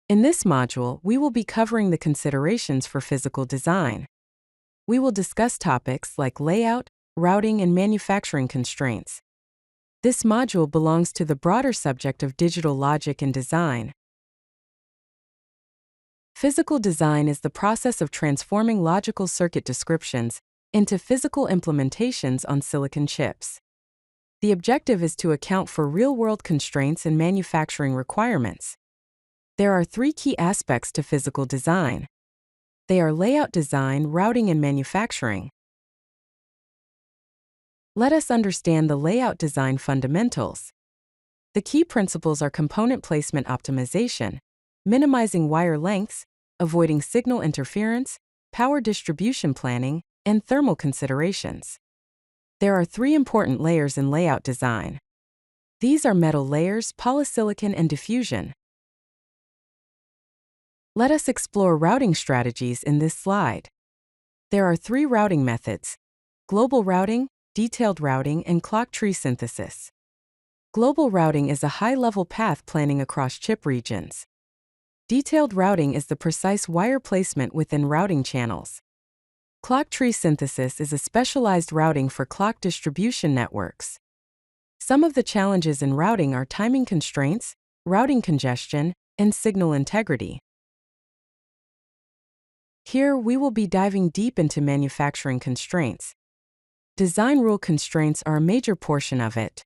In this module, we will be covering the considerations for physical design. We will discuss topics like layout, routing, and manufacturing constraints. This module belongs to the broader subject of digital logic and design. Physical design is the process of transforming logical circuit descriptions into physical implementations on silicon chips. The objective is to account for real-world constraints and manufacturing requirements. There are three key aspects to physical design. They are layout design, routing, and manufacturing. Let us understand the layout design fundamentals. The key principles are component placement optimization, minimizing wire lengths, avoiding signal interference, power distribution planning, and thermal considerations. There are three important layers in layout design. These are metal layers, polysilicon, and diffusion. Let us explore routing strategies in this slide. There are three routing methods: global routing, detailed routing, and clock tree synthesis. Global routing is a high-level path planning across chip regions. Detailed routing is the precise wire placement within routing channels. Clock tree synthesis is a specialized routing for clock distribution networks. Some of the challenges in routing are timing constraints, routing congestion, and signal integrity. Here, we will be diving deep into manufacturing constraints. Design rule constraints are a major portion of it.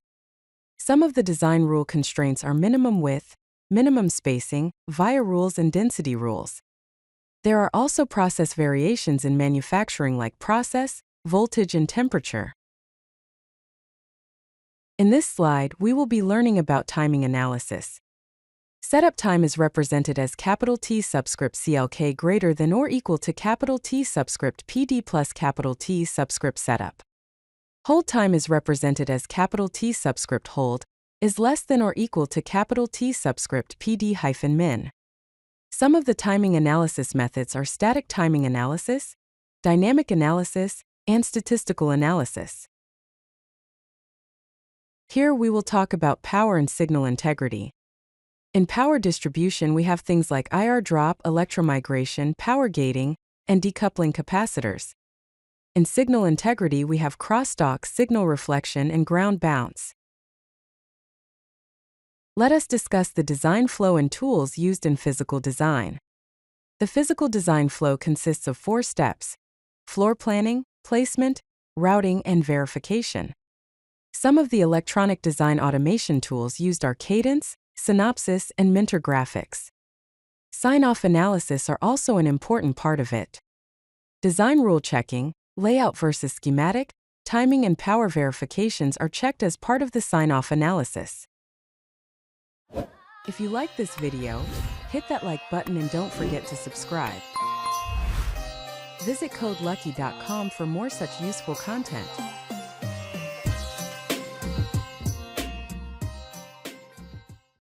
Some of the design rule constraints are minimum width, minimum spacing, via rules, and density rules. There are also process variations in manufacturing like process, voltage, and temperature. In this slide, we will be learning about timing analysis. Setup time is represented as capital T subscript CLK greater than or equal to capital T subscript PD plus capital T subscript setup. Hold time is represented as capital T subscript hold is less than or equal to capital T subscript PD-min. Some of the timing analysis methods are static timing analysis, dynamic analysis, and statistical analysis. Here we will talk about power and signal integrity. In power distribution, we have things like IR drop, electromigration, power gating, and decoupling capacitors. In signal integrity, we have crosstalk, signal reflection, and ground bounce. Let us discuss the design flow and tools used in physical design. The physical design flow consists of 4 steps: floor planning, placement, routing, and verification. Some of the electronic design automation tools used are Cadence, Synopsys, and Minter Graphics. Sign-off analysis are also an important part of it. Design rule checking, layout versus schematic, timing, and power verifications are checked as part of the sign-off analysis. If you like this video, hit that like button and don't forget to subscribe. Visit codelucky.com for more such useful content.